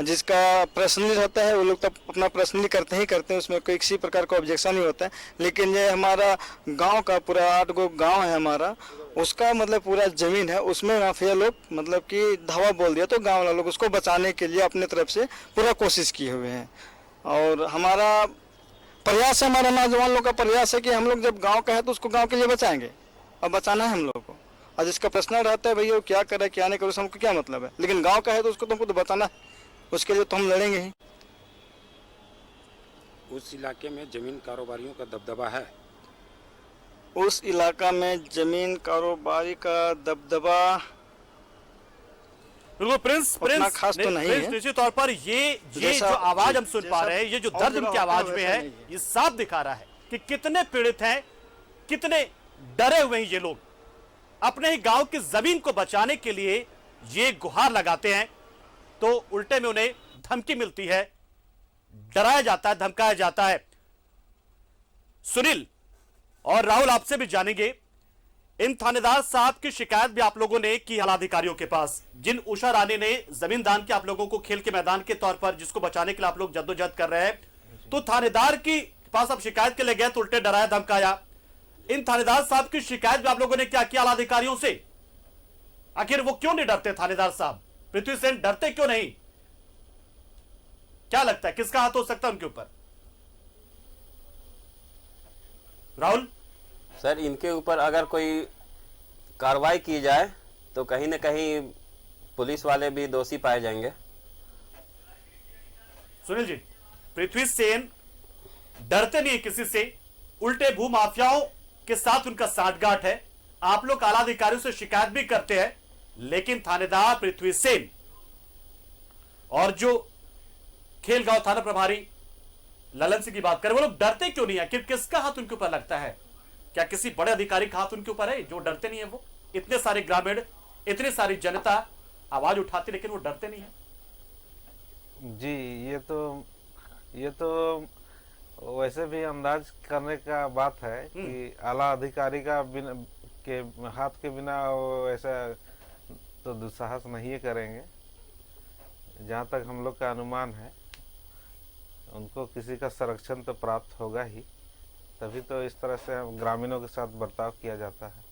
जिसका पर्सनली रहता है वो लोग तो अपना पर्सनली करते हैं, उसमें कोई किसी प्रकार का ऑब्जेक्शन नहीं होता है। लेकिन ये हमारा गांव का पूरा 8 गो गांव है हमारा, उसका मतलब पूरा ज़मीन है, उसमें माफिया लोग मतलब कि धावा बोल दिया, तो गांव वाले लोग उसको बचाने के लिए अपने तरफ से पूरा कोशिश किए हुए हैं। और हमारा प्रयास है, हमारा नौजवान लोग का प्रयास है कि हम लोग जब गाँव का है तो उसको गाँव के लिए बचाएंगे और बचाना है हम लोग को। और जिसका पर्सनल रहता है भैया वो क्या करे क्या नहीं करे उससे हमको क्या मतलब है, लेकिन गाँव का है तो उसको तुमको तो बचाना है, उसके लिए तो हम लड़ेंगे ही। उस इलाके में जमीन कारोबारियों का दबदबा है? उस इलाका में जमीन कारोबारी का दबदबा बिल्कुल प्रिंस खास तो नहीं है। निश्चित तौर पर ये जो आवाज हम सुन पा रहे हैं, ये जो दर्द उनकी आवाज में है, ये साफ दिखा रहा है कि कितने पीड़ित हैं, कितने डरे हुए हैं ये लोग। अपने ही गांव की जमीन को बचाने के लिए ये गुहार लगाते हैं तो उल्टे में उन्हें धमकी मिलती है, डराया जाता है, धमकाया जाता है। सुनील और राहुल आपसे भी जानेंगे, इन थानेदार साहब की शिकायत भी आप लोगों ने की अधिकारियों के पास, जिन उषा रानी ने जमीन दान किया आप लोगों को खेल के मैदान के तौर पर, जिसको बचाने के लिए आप लोग जद्दोजहद कर रहे हैं, तो थानेदार की पास आप शिकायत के लिए गए तो उल्टे डराया धमकाया। इन थानेदार साहब की शिकायत भी आप लोगों ने क्या किया अधिकारियों से? आखिर वो क्यों नहीं डरते थानेदार साहब? पृथ्वी सेन डरते क्यों नहीं? क्या लगता है किसका हाथ हो सकता है उनके ऊपर? राहुल सर, इनके ऊपर अगर कोई कार्रवाई की जाए तो कहीं न कहीं पुलिस वाले भी दोषी पाए जाएंगे। सुनील जी, पृथ्वी सेन डरते नहीं किसी से, उल्टे भू माफियाओं के साथ उनका साठगांठ है। आप लोग आला अधिकारियों से शिकायत भी करते हैं, लेकिन थानेदार पृथ्वी सेन और जो खेलगांव थाना प्रभारी ललन सिंह की बात करें, वो लोग डरते क्यों नहीं है? किसका हाथ उनके ऊपर लगता है? क्या किसी बड़े अधिकारी का हाथ उनके ऊपर है जो डरते नहीं है? वो इतने सारे ग्रामीण, इतनी सारी जनता आवाज उठाती, लेकिन वो डरते नहीं है। जी, ये तो वैसे भी अंदाज करने का बात है कि आला अधिकारी का के हाथ के बिना वो ऐसा तो दुस्साहस नहीं करेंगे। जहाँ तक हम लोग का अनुमान है, उनको किसी का संरक्षण तो प्राप्त होगा ही, तभी तो इस तरह से ग्रामीणों के साथ बर्ताव किया जाता है।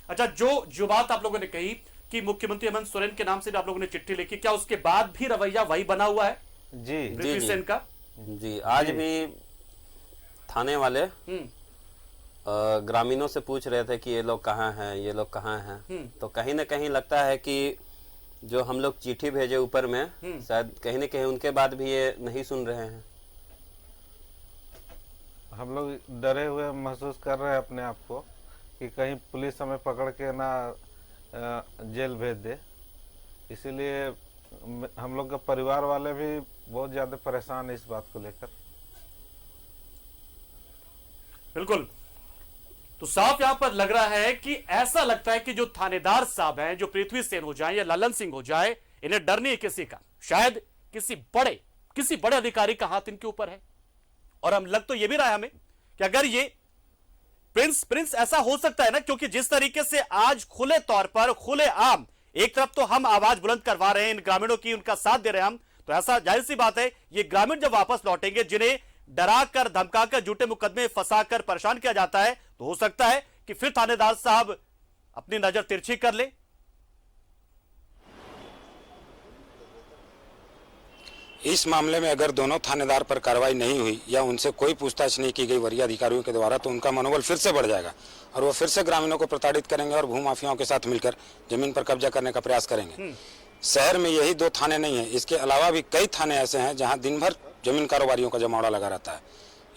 अच्छा, जो बात आप लोगों ने कही कि मुख्यमंत्री हेमंत सोरेन के नाम से भी आप लोगों ने चिट्ठी लिखी, क्या उसके बाद भी रवैया वही बना हुआ है जी पृथ्वी सेन का? जी, आज भी थाने वाले ग्रामीणों से पूछ रहे थे कि ये लोग कहाँ हैं, ये लोग कहाँ हैं। तो कहीं ना कहीं लगता है कि जो हम लोग चिट्ठी भेजे ऊपर में, शायद कहीं ना कहीं उनके बाद भी ये नहीं सुन रहे हैं। हम लोग डरे हुए महसूस कर रहे हैं अपने आप को कि कहीं पुलिस हमें पकड़ के ना जेल भेज दे। इसीलिए हम लोग का परिवार वाले भी बहुत ज़्यादा परेशान है इस बात को लेकर। बिल्कुल, तो साफ यहां पर लग रहा है कि ऐसा लगता है कि जो थानेदार साहब हैं, जो पृथ्वी सेन हो जाए या ललन सिंह हो जाए, इन्हें डर नहीं है किसी का। शायद किसी बड़े अधिकारी का हाथ इनके ऊपर है। और हम लग तो ये भी रहा है हमें कि अगर ये प्रिंस ऐसा हो सकता है ना, क्योंकि जिस तरीके से आज खुले तौर पर खुले आम एक तरफ तो हम आवाज बुलंद करवा रहे हैं इन ग्रामीणों की, उनका साथ दे रहे हैं हम, तो ऐसा जाहिर सी बात है ये ग्रामीण जब वापस लौटेंगे, जिन्हें डराकर धमकाकर झूठे मुकदमे फंसाकर परेशान किया जाता है, तो हो सकता है कि फिर थानेदार साहब अपनी नजर तिरछी कर ले। इस मामले में अगर दोनों थानेदार पर कार्रवाई नहीं हुई या उनसे कोई पूछताछ नहीं की गई वरीय अधिकारियों के द्वारा, तो उनका मनोबल फिर से बढ़ जाएगा और वो फिर से ग्रामीणों को प्रताड़ित करेंगे और भूमाफियाओं के साथ मिलकर जमीन पर कब्जा करने का प्रयास करेंगे। शहर में यही 2 थाने नहीं है, इसके अलावा भी कई थाने ऐसे हैं जहां दिन भर जमीन कारोबारियों का जमावड़ा लगा रहता है।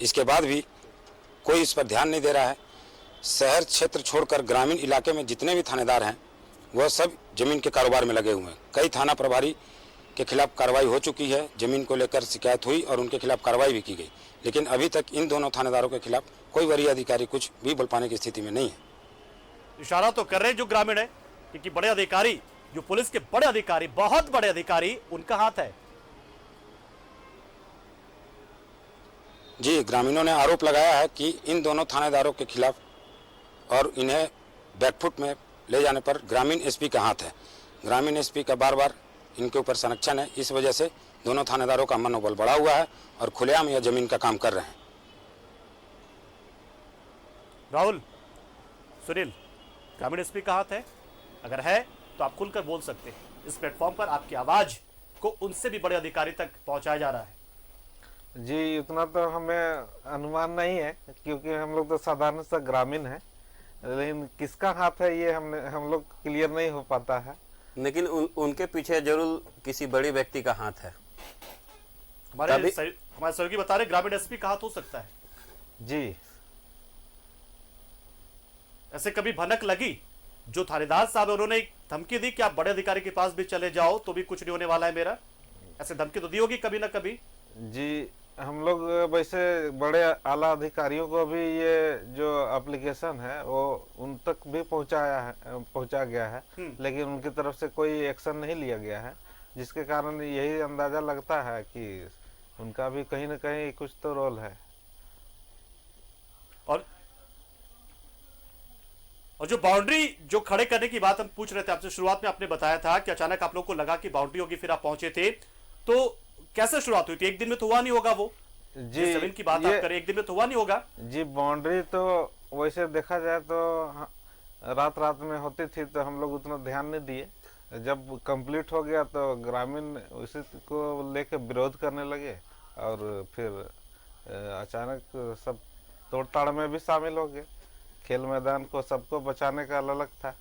इसके बाद भी कोई इस पर ध्यान नहीं दे रहा है। शहर क्षेत्र छोड़कर ग्रामीण इलाके में जितने भी थानेदार हैं वह सब जमीन के कारोबार में लगे हुए हैं। कई थाना प्रभारी के खिलाफ कार्रवाई हो चुकी है, जमीन को लेकर शिकायत हुई और उनके खिलाफ कार्रवाई भी की गई, लेकिन अभी तक इन दोनों थानेदारों के खिलाफ कोई वरीय अधिकारी कुछ भी बोल पाने की स्थिति में नहीं है। इशारा तो कर रहे हैं जो ग्रामीण है, क्योंकि बड़े अधिकारी, जो पुलिस के बड़े अधिकारी, बहुत बड़े अधिकारी, उनका हाथ है। जी, ग्रामीणों ने आरोप लगाया है कि इन दोनों थानेदारों के खिलाफ और इन्हें बैकफुट में ले जाने पर ग्रामीण एसपी का हाथ है। ग्रामीण एसपी का बार बार इनके ऊपर संरक्षण है, इस वजह से दोनों थानेदारों का मनोबल बढ़ा हुआ है और खुलेआम यह जमीन का काम कर रहे हैं। राहुल, सुनील, ग्रामीण एसपी का हाथ है? अगर है तो आप खुलकर बोल सकते हैं। इस प्लेटफॉर्म पर आपकी आवाज को उनसे भी बड़े अधिकारी तक पहुंचाया जा रहा है। जी, उतना तो हमें अनुमान नहीं है, क्योंकि हम लोग तो साधारण सा ग्रामीण है, लेकिन किसका हाथ है ये हम लोग क्लियर नहीं हो पाता है। लेकिन उनके पीछे जरूर किसी बड़े व्यक्ति का हाथ है। हमारे सहयोगी बता रहे ग्रामीण एसपी का हाथ हो सकता है। जी, ऐसे कभी भनक लगी? जो थानेदार साहब है उन्होंने एक धमकी दी कि आप बड़े अधिकारी के पास भी चले जाओ तो भी कुछ नहीं होने वाला है मेरा, ऐसे धमकी तो दी होगी कभी ना कभी? जी, हम लोग वैसे बड़े आला अधिकारियों को भी ये जो एप्लीकेशन है वो उन तक भी पहुंचा गया है, लेकिन उनकी तरफ से कोई एक्शन नहीं लिया गया है, जिसके कारण यही अंदाजा लगता है कि उनका भी कहीं ना कहीं कुछ तो रोल है। और जो बाउंड्री जो खड़े करने की बात हम पूछ रहे थे आपसे, शुरुआत में आपने बताया था कि अचानक आप लोगों को लगा कि बाउंड्री होगी, फिर आप पहुंचे थे, तो कैसे शुरुआत हुई थी? एक दिन में तो हुआ नहीं होगा वो जी, जमीन की बात आप करें, एक दिन में तो हुआ नहीं होगा जी। बाउंड्री तो वैसे देखा जाए तो रात में होती थी, तो हम लोग उतना ध्यान नहीं दिए। जब कंप्लीट हो गया तो ग्रामीण उसी को लेकर विरोध करने लगे और फिर अचानक सब तोड़ताड़ में भी शामिल हो गए। खेल मैदान को सबको बचाने का ललक था,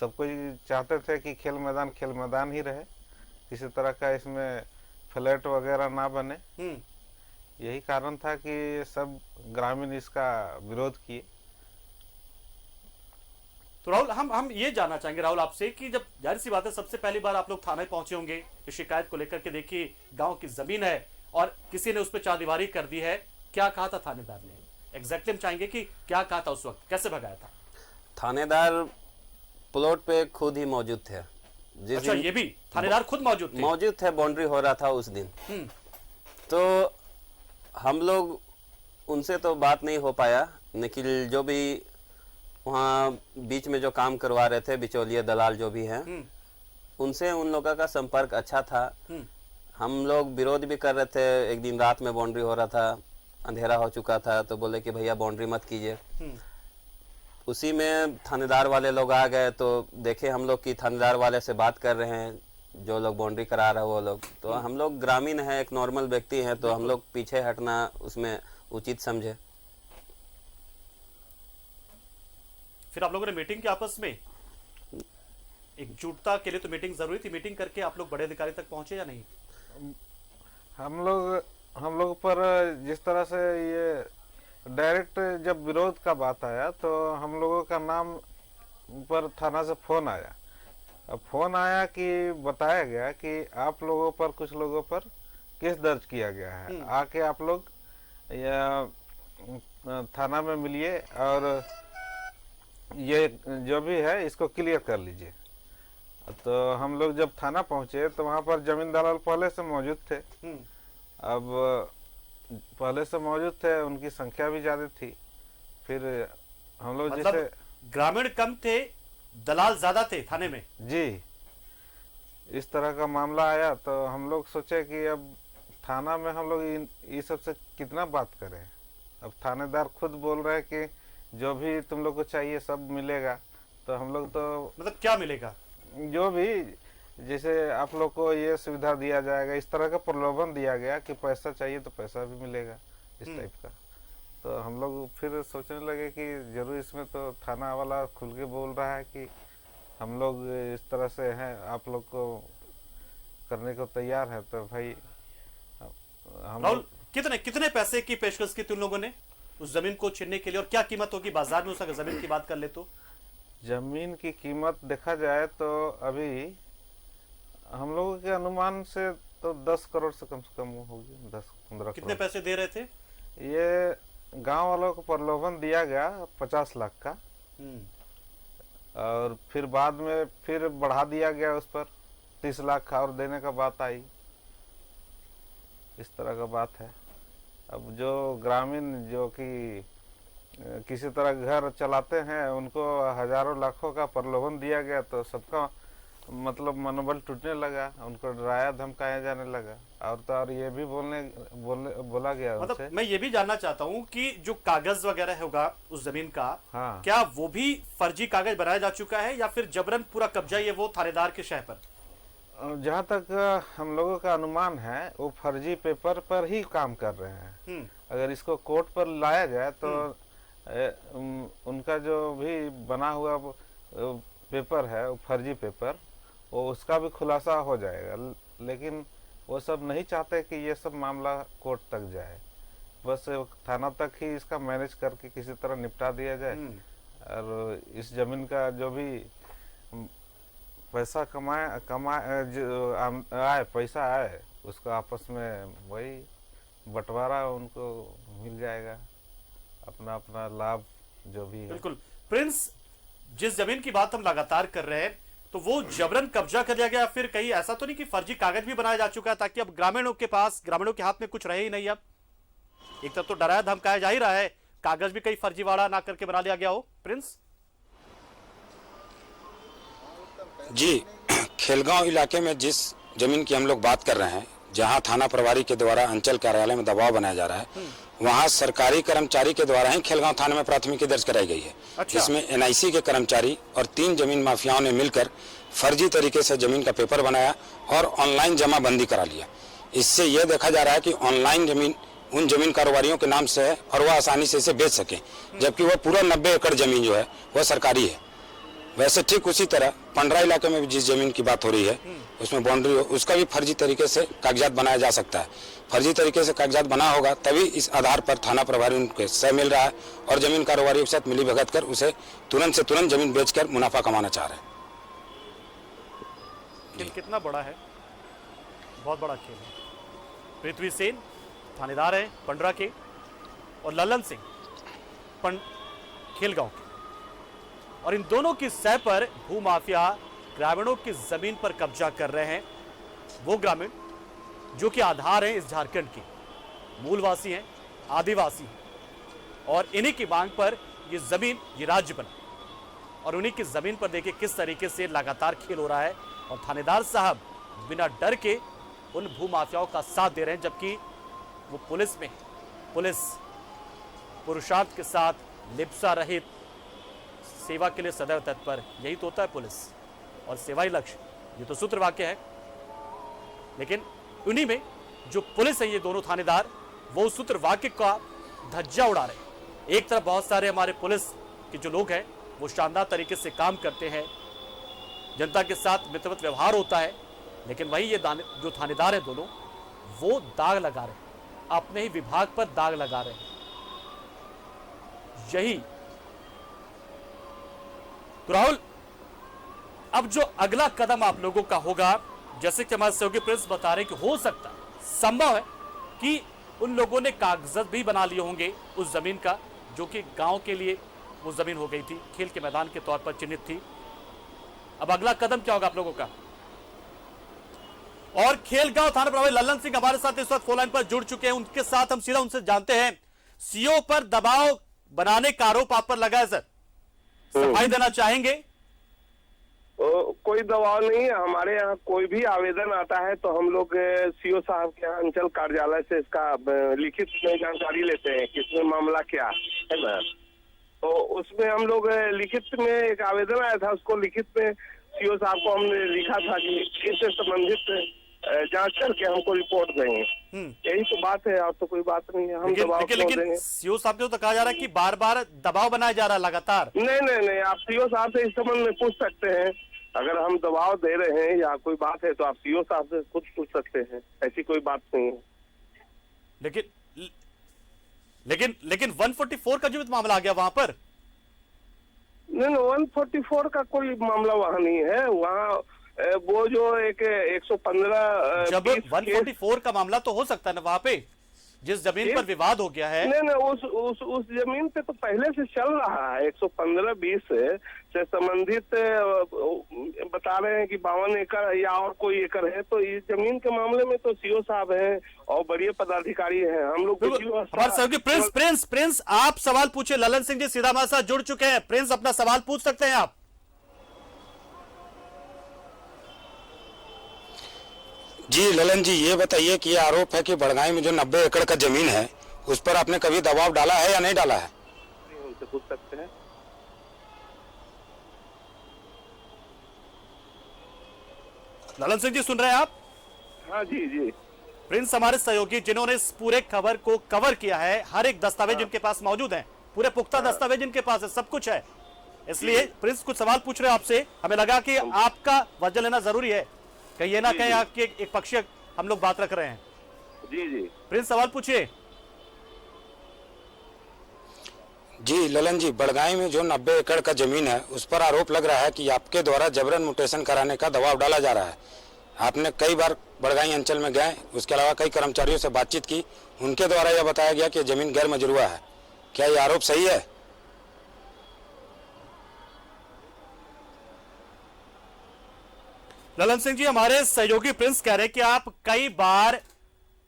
सबको चाहते थे कि खेल मैदान ही रहे, किसी तरह का इसमें फ्लैट वगैरह ना बने। यही कारण था कि सब ग्रामीण इसका विरोध किए। तो राहुल, हम ये जानना चाहेंगे राहुल आपसे कि जब जाहिर सी बात है सबसे पहली बार आप लोग थाने पहुंचे होंगे इस शिकायत को लेकर के, देखिए गांव की जमीन है और किसी ने उस पर चारदीवारी कर दी है, क्या कहा था थानेदार ने? एग्जैक्टली हम चाहेंगे कि क्या कहा था उस वक्त, कैसे भगाया था? थानेदार प्लॉट पे खुद ही मौजूद थे। अच्छा, ये भी थानेदार खुद मौजूद थे, बाउंड्री हो रहा था उस दिन। तो हम लोग उनसे तो बात नहीं हो पाया, लेकिन जो भी वहाँ बीच में जो काम करवा रहे थे, बिचौलिए दलाल जो भी हैं, उनसे उन लोगों का संपर्क अच्छा था। हम लोग विरोध भी कर रहे थे। एक दिन रात में बाउंड्री हो रहा था, अंधेरा हो चुका था, तो बोले कि भैया बाउंड्री मत कीजिए। उसी में थानेदार वाले लोग आ गए, तो देखे हम लोग कि थानेदार वाले से बात कर रहे हैं, जो लोग बाउंड्री करा रहे हैं वो लोग। तो हम लोग ग्रामीण हैं, एक नॉर्मल व्यक्ति हैं, तो हम लोग पीछे हटना उसमें उचित समझे। फिर आप लोगों ने मीटिंग की आपस में, एकजुटता के लिए तो मीटिंग जरूरी थी, मीटिंग करके आप लोग बड़े अधिकारी तक पहुंचे या नहीं? हम लोग पर जिस तरह से ये डायरेक्ट जब विरोध का बात आया तो हम लोगों का नाम पर थाना से फोन आया। अब फोन आया कि बताया गया कि आप लोगों पर, कुछ लोगों पर केस दर्ज किया गया है, आके आप लोग थाना में मिलिए और ये जो भी है इसको क्लियर कर लीजिए। तो हम लोग जब थाना पहुंचे तो वहाँ पर जमीन दलाल पहले से मौजूद थे। अब पहले से मौजूद थे, उनकी संख्या भी ज्यादा थी। फिर हम लोग मतलब जैसे ग्रामीण कम थे, दलाल ज्यादा थे थाने में? जी, इस तरह का मामला आया तो हम लोग सोचे कि अब थाना में हम लोग ये सब से कितना बात करें। अब थानेदार खुद बोल रहे हैं कि जो भी तुम लोग को चाहिए सब मिलेगा। तो हम लोग तो मतलब क्या मिलेगा? जो भी जैसे आप लोग को ये सुविधा दिया जाएगा, इस तरह का प्रलोभन दिया गया कि पैसा चाहिए तो पैसा भी मिलेगा, इस टाइप का। तो हम लोग फिर सोचने लगे कि जरूर इसमें तो थाना वाला खुल के बोल रहा है कि हम लोग इस तरह से हैं, आप लोग को करने को तैयार है। तो भाई हम राहुल, कितने कितने पैसे की पेशकश की तुम लोगों ने उस जमीन को छीनने के लिए, और क्या कीमत होगी बाजार में उस जमीन की बात कर ले तो? जमीन की कीमत देखा जाए तो अभी हम लोगों के अनुमान से तो 10 करोड़ से कम होगी, 10-15 करोड़। कितने पैसे दे रहे थे? ये गांव वालों को प्रलोभन दिया गया 50 लाख का, और फिर बाद में फिर बढ़ा दिया गया उस पर 30 लाख और देने का बात आई। इस तरह का बात है। अब जो ग्रामीण जो कि किसी तरह घर चलाते हैं उनको हजारों लाखों का प्रलोभन दिया गया, तो सबका मतलब मनोबल टूटने लगा, उनको डराया धमकाया जाने लगा। और तो और ये भी बोला गया मतलब उनसे। मैं ये भी जानना चाहता हूँ कि जो कागज वगैरह होगा उस जमीन का, हाँ, क्या वो भी फर्जी कागज बनाया जा चुका है या फिर जबरन पूरा कब्जा ये वो थानेदार के शह पर? जहाँ तक हम लोगों का अनुमान है वो फर्जी पेपर पर ही काम कर रहे हैं। अगर इसको कोर्ट पर लाया जाए तो उनका जो भी बना हुआ पेपर है वो फर्जी पेपर, वो उसका भी खुलासा हो जाएगा। लेकिन वो सब नहीं चाहते कि ये सब मामला कोर्ट तक जाए, बस थाना तक ही इसका मैनेज करके किसी तरह निपटा दिया जाए। और इस जमीन का जो भी पैसा पैसा आए उसको आपस में वही बंटवारा उनको मिल जाएगा, अपना अपना लाभ जो भी है। बिल्कुल प्रिंस, जिस जमीन की बात हम लगातार कर रहे हैं तो वो जबरन कब्जा कर लिया गया, फिर कहीं ऐसा तो नहीं कि फर्जी कागज भी बनाया जा चुका है ताकि अब ग्रामीणों के हाथ में कुछ रहे ही नहीं? अब एक तरफ तो डराया धमकाया जा ही रहा है, कागज भी कहीं फर्जीवाड़ा ना करके बना लिया गया हो। प्रिंस जी, खेलगांव इलाके में जिस जमीन की हम लोग बात कर रहे हैं, जहां थाना प्रभारी के द्वारा अंचल कार्यालय में दबाव बनाया जा रहा है, वहां सरकारी कर्मचारी के द्वारा ही खेलगांव थाने में प्राथमिकी दर्ज कराई गई है। अच्छा। इसमें एनआईसी के कर्मचारी और 3 जमीन माफियाओं ने मिलकर फर्जी तरीके से जमीन का पेपर बनाया और ऑनलाइन जमाबंदी करा लिया। इससे यह देखा जा रहा है कि ऑनलाइन जमीन उन जमीन कारोबारियों के नाम से है और वह आसानी से इसे बेच सके, जबकि वह पूरा 90 एकड़ जमीन जो है वह सरकारी है। वैसे ठीक उसी तरह पंडरा इलाके में भी जिस जमीन की बात हो रही है उसमें बाउंड्री उसका भी फर्जी तरीके से कागजात बनाया जा सकता है। फर्जी तरीके से कागजात बना होगा तभी इस आधार पर थाना प्रभारी उनके सह मिल रहा है और जमीन कारोबारियों के साथ मिली भगत कर उसे तुरंत से तुरंत जमीन बेचकर मुनाफा कमाना चाह रहे हैं। खेल कितना बड़ा है, बहुत बड़ा खेल है। पृथ्वी सेन थानेदार है पंडरा के और ललन सिंह खेलगांव के, और इन दोनों की सह पर भूमाफिया ग्रामीणों की जमीन पर कब्जा कर रहे हैं। वो ग्रामीण जो कि आधार हैं इस झारखंड के, मूलवासी हैं, आदिवासी हैं, और इन्हीं की मांग पर ये जमीन, ये राज्य बना, और उन्हीं की जमीन पर देखिए किस तरीके से लगातार खेल हो रहा है। और थानेदार साहब बिना डर के उन भूमाफियाओं का साथ दे रहे हैं, जबकि वो पुलिस में, पुलिस पुरुषार्थ के साथ लिप्सा रहित सेवा के लिए सदैव तत्पर, यही तो होता है पुलिस, और सेवा ही लक्ष्य, ये तो सूत्र वाक्य है। लेकिन उन्हीं में जो पुलिस है, ये दोनों थानेदार, वो सूत्र वाक्य का धज्जा उड़ा रहे। एक तरफ बहुत सारे हमारे पुलिस के जो लोग हैं वो शानदार तरीके से काम करते हैं, जनता के साथ मित्रवत व्यवहार होता है, लेकिन वही ये जो थानेदार हैं दोनों, वो दाग लगा रहे हैं, अपने ही विभाग पर दाग लगा रहे हैं। यही तो राहुल, अब जो अगला कदम आप लोगों का होगा, जैसे कि हमारे सहयोगी प्रिंस बता रहे कि हो सकता है, संभव है कि उन लोगों ने कागजात भी बना लिए होंगे उस जमीन का, जो कि गांव के लिए वो जमीन हो गई थी, खेल के मैदान के तौर पर चिन्हित थी। अब अगला कदम क्या होगा आप लोगों का? और खेलगांव थाना प्रभारी ललन सिंह हमारे साथ इस वक्त फोन लाइन पर जुड़ चुके हैं, उनके साथ हम सीधा उनसे जानते हैं। सीओ पर दबाव बनाने का आरोप आप पर लगा है सर, सफाई देना चाहेंगे? कोई दबाव नहीं है। हमारे यहाँ कोई भी आवेदन आता है तो हम लोग सीओ साहब के यहाँ अंचल कार्यालय से इसका लिखित में जानकारी लेते हैं कि इसमें मामला क्या है ना। तो उसमें हम लोग लिखित में एक आवेदन आया था, उसको लिखित में सीओ साहब को हमने लिखा था कि इससे संबंधित जांच करके हमको रिपोर्ट देंगे। यही तो बात है, और तो कोई बात नहीं है। हम दबाव क्यों देंगे? सीओ साहब ने तो कहा जा रहा है कि बार बार दबाव बनाया जा रहा है लगातार। नहीं, आप सीओ साहब से इस संबंध में पूछ सकते हैं। अगर हम दबाव दे रहे हैं या कोई बात है तो आप सीओ साहब से खुद पूछ सकते हैं, ऐसी कोई बात नहीं है। लेकिन 144 का जो मामला आ गया वहां पर। नहीं, 144 का कोई मामला वहाँ नहीं है। वहाँ वो जो एक 115 जब 144 का मामला तो हो सकता है ना वहां पे, जिस जमीन पर विवाद हो गया है। नहीं, उस जमीन पे तो पहले से चल रहा है। 115-20 से संबंधित बता रहे हैं कि 52 एकड़ या और कोई एकड़ है। तो इस जमीन के मामले में तो सीओ साहब हैं और बड़े पदाधिकारी हैं। हम लोग प्रिंस आप सवाल पूछे। ललन सिंह जी सीधा हमारे साथ जुड़ चुके हैं। प्रिंस अपना सवाल पूछ सकते हैं आप। जी ललन जी, ये बताइए कि ये आरोप है कि बड़गाई में जो 90 एकड़ का जमीन है उस पर आपने कभी दबाव डाला है या नहीं डाला है? उनसे पूछ सकते हैं। ललन सिंह जी सुन रहे हैं आप? हाँ जी। प्रिंस हमारे सहयोगी जिन्होंने इस पूरे खबर को कवर किया है, हर एक दस्तावेज इनके पास मौजूद है, पूरे पुख्ता दस्तावेज इनके पास है, सब कुछ है। इसलिए प्रिंस कुछ सवाल पूछ रहे हैं आपसे। हमें लगा कि आपका वजह लेना जरूरी है, कहीं ये ना कहीं आपकी एक पक्षीय हम लोग बात रख रहे हैं। जी प्रिंस सवाल पूछिए। जी ललन जी, बड़गाई में जो 90 एकड़ का जमीन है उस पर आरोप लग रहा है कि आपके द्वारा जबरन म्यूटेशन कराने का दबाव डाला जा रहा है। आपने कई बार बड़गाई अंचल में गए, उसके अलावा कई कर्मचारियों से बातचीत की, उनके द्वारा यह बताया गया कि जमीन गैर मजरूआ है। क्या यह आरोप सही है? ललन सिंह जी, हमारे सहयोगी प्रिंस कह रहे हैं कि आप कई बार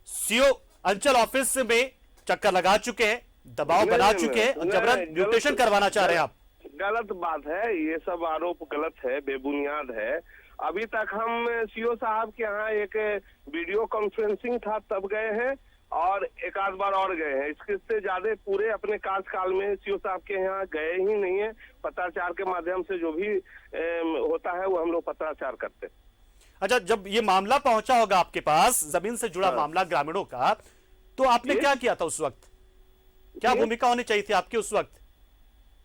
सीओ अंचल ऑफिस में चक्कर लगा चुके हैं, दबाव बना चुके हैं और जबरन म्यूटेशन करवाना चाह रहे हैं आप। गलत बात है, ये सब आरोप गलत है, बेबुनियाद है। अभी तक हम सीओ साहब के यहाँ एक वीडियो कॉन्फ्रेंसिंग था तब गए हैं और एक आध बार और गए हैं। इससे ज्यादा पूरे अपने कार्यकाल में सीओ साहब के यहाँ गए ही नहीं है। पत्राचार के माध्यम से जो भी होता है वो हम लोग पत्राचार करते हैं। अच्छा, जब ये मामला पहुंचा होगा आपके पास, जमीन से जुड़ा मामला ग्रामीणों का, तो आपने क्या किया था उस वक्त? क्या भूमिका होनी चाहिए थी आपकी उस वक्त?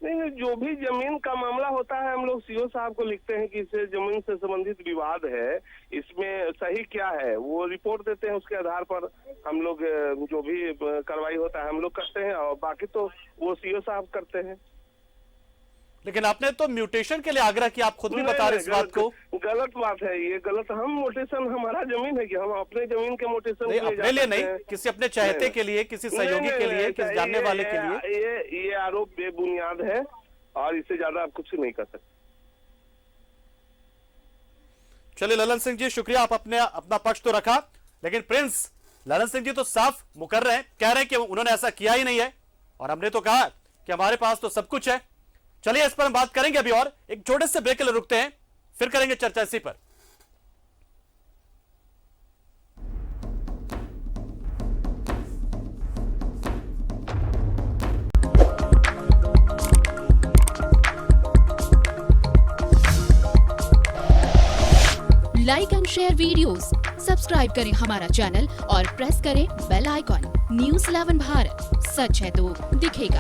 नहीं, जो भी जमीन का मामला होता है हम लोग सीओ साहब को लिखते हैं कि इसे जमीन से संबंधित विवाद है, इसमें सही क्या है, वो रिपोर्ट देते हैं। उसके आधार पर हम लोग जो भी कार्रवाई होता है हम लोग करते हैं, और बाकी तो वो सीओ साहब करते हैं। लेकिन आपने तो म्यूटेशन के लिए आग्रह किया, आप खुद भी बता रहे इस बात को। गलत बात है ये, गलत। हम म्यूटेशन, हमारा जमीन है कि हम अपने जमीन के म्यूटेशन अपने लिए नहीं, किसी अपने चाहते के लिए, किसी सहयोगी के लिए, किसी जानने वाले के लिए। ये आरोप बेबुनियाद है और इससे ज्यादा आप कुछ नहीं कर सकते। चलिए ललन सिंह जी, शुक्रिया, आप अपना पक्ष तो रखा। लेकिन प्रिंस, ललन सिंह जी तो साफ मुकर रहे हैं, कह रहे हैं कि उन्होंने ऐसा किया ही नहीं है और हमने तो कहा कि हमारे पास तो सब कुछ है। चलिए इस पर हम बात करेंगे अभी, और एक छोटे से ब्रेक के लिए रुकते हैं, फिर करेंगे चर्चा इसी पर। Like and share videos, subscribe करें हमारा चैनल और प्रेस करें बेल आइकॉन। न्यूज़ 11 भारत, सच है तो दिखेगा।